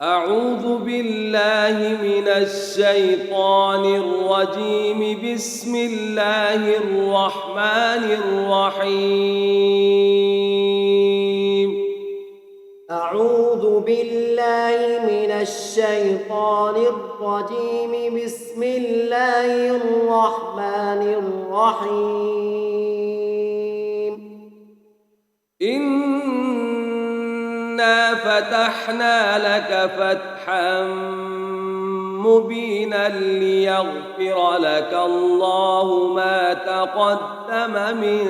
أعوذ بالله من الشيطان الرجيم. بسم الله الرحمن الرحيم. أعوذ بالله من الشيطان الرجيم. بسم الله الرحمن الرحيم. إنا فتحنا لك فتحا مبينا ليغفر لك الله ما تقدم من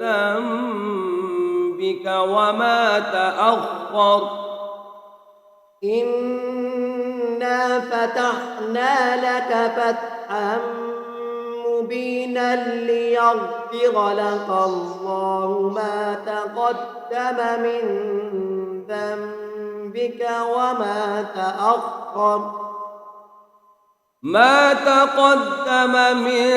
ذنبك وما تأخر. إنا فتحنا لك فتحا مبينا ليغفر لك الله ما تقدم من ذنبك وما تأخر. ما تقدم من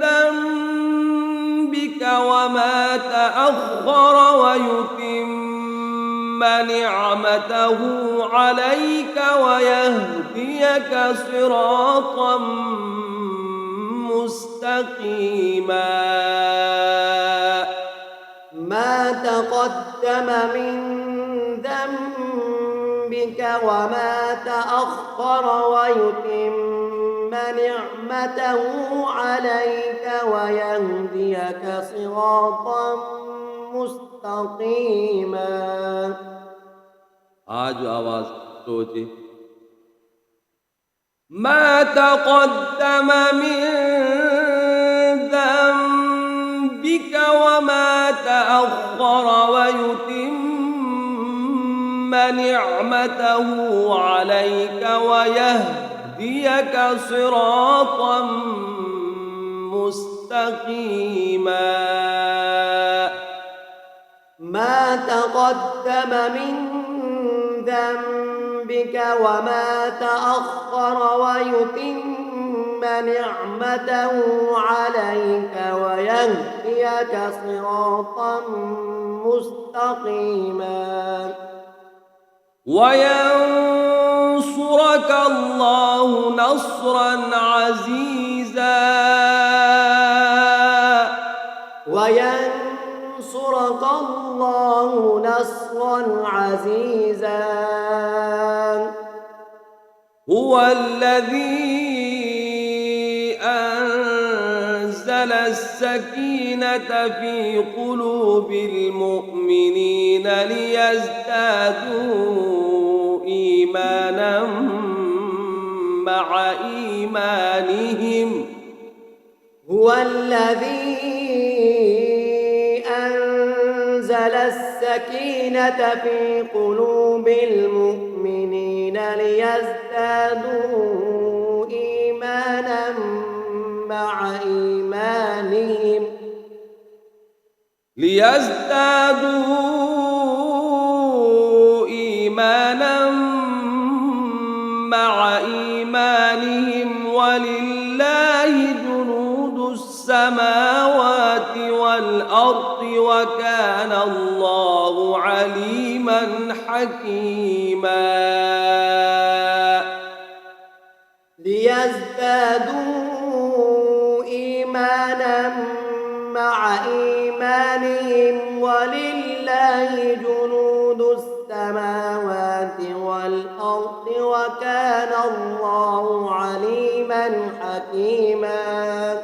ذنبك وما تأخر ويتم نعمته عليك ويهديك صراطا مستقيما. ما تقدم من ذنبك وما تأخر ويتم نعمته عليك ويهديك صراطا مستقيما. आज आवाज सोचे। ما تقدم من ذنبك وما تأخر ويتم نعمته عليك ويهديك صراطا مستقيما. ما تقدم من ذنبك وما تأخر ويتم نعمته عليك ويهديك صراطا مستقيما. وينصرك الله نصرا عزيزا. وينصرك الله نصرا عزيزا. هو الذي أنزل السكينة في قلوب المؤمنين ليزدادوا إيمانا مع إيمانهم. هو الذي أنزل السكينة في قلوب المؤمنين ليزدادوا إيمانا مع إيمانهم. ليزدادوا إيمانا مع إيمانهم ولله جنود السماوات والأرض وكان الله عليما حكيما. ليزدادوا إيمانا مع إيمانهم ولله جنود السماوات والأرض وكان الله عليما حكيما.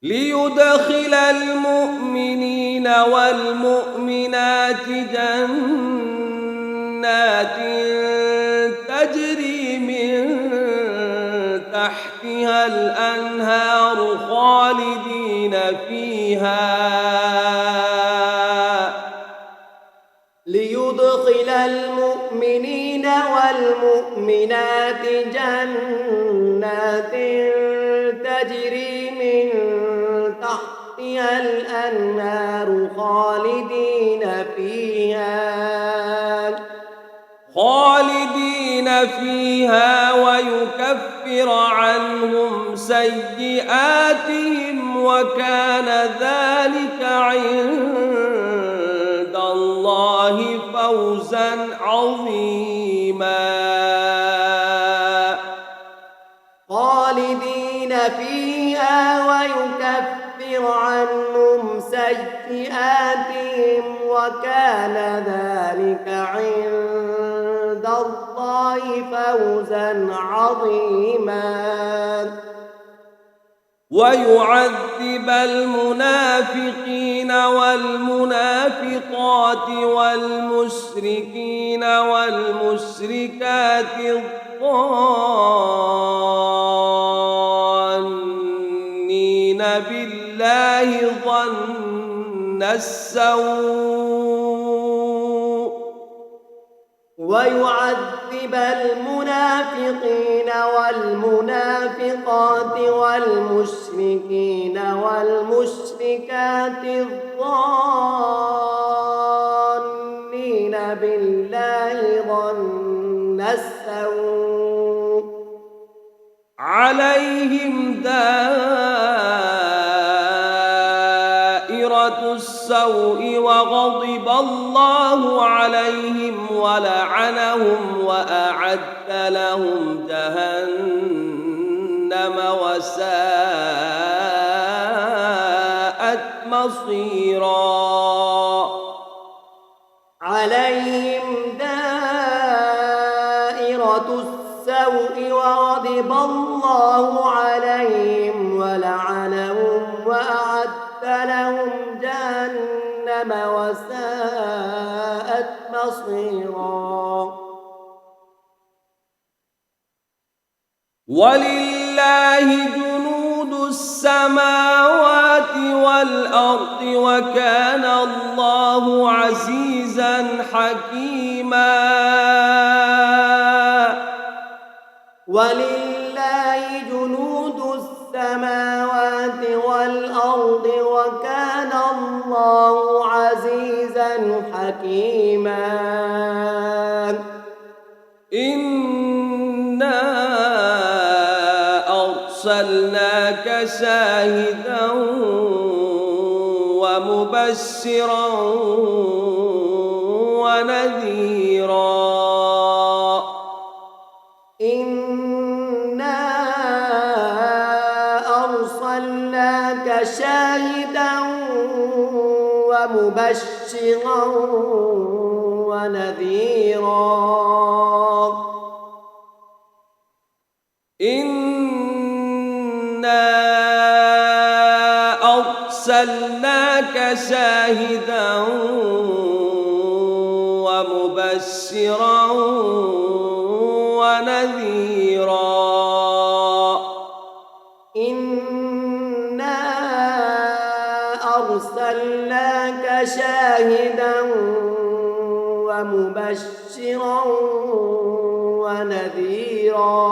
ليدخل المؤمنين والمؤمنات جنات تجري من تحتها الأنهار خالدين فيها. ليدخل المؤمنين والمؤمنات جنات تجري من تحتها الأنهار خالدين فيها ويكفر عنهم سيئاتهم وكان ذلك عند الله فوزا عظيما خالدين فيها ويكفر عنهم سيئاتهم وكان ذلك عند الله فوزا عظيما ويعذب المنافقين والمنافقات والمشركين والمشركات الظانين بالله ظن السوء ويعذب المنافقين والمنافقات والمشركين والمشركات الظانين بالله ظن السوء عليهم دائرة السوء وغضب الله عليهم ولعنهم وأعد لهم جهنم وساءت مصيرا عليهم دائرة السوء وغضب الله عليهم ولعنهم وأعد لهم جهنم وساءت مصيرا ولله جنود السماوات والأرض وكان الله عزيزا حكيما ولله جنود السماوات والأرض وكان الله عزيزا حكيما إنا أرسلناك شاهدا ومبشرا ونذيرا إنا أرسلناك شاهدا ومبشرا ونذيرا إنا أرسلناك شاهدا ومبشرا ونذيرا إنا أرسلناك شاهدا ومبشرا ونذيرا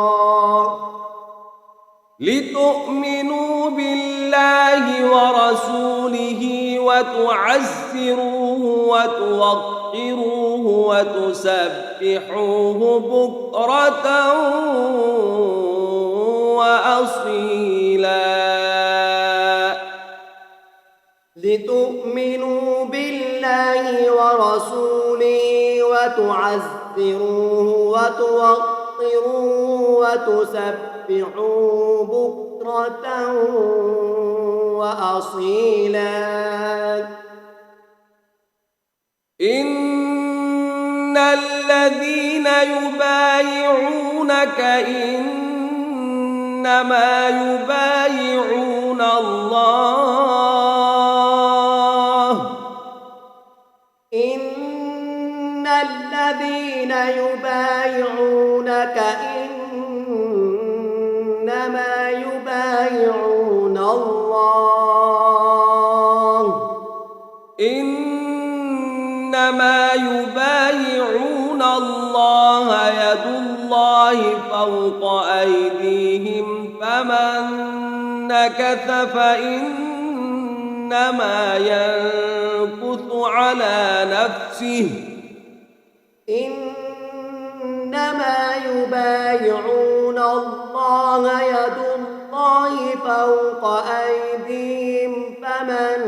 لتؤمنوا بالله ورسوله وتعزروه وتوقروه وتسبحوه بكرة وأصيلا لتؤمنوا بالله ورسوله وتعزروه وتوقروه وتسبحوه بكرة وأصيلا إن الذين يبايعونك إنما يبايعون الله إن الذين يبايعونك إنما يبايعون الله إنما يبايعون الله يد الله فوق أيديهم فمن نكث فإنما ينكث على نفسه إنما يبايعون الله يد الله فوق أيديهم فمن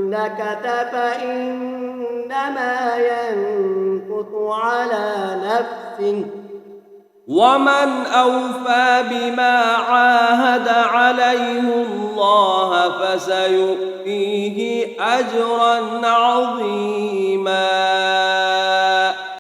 نكث فإنما فإنما ينكث على نفسه ومن أوفى بما عاهد عليه الله فسيؤتيه أجرا عظيما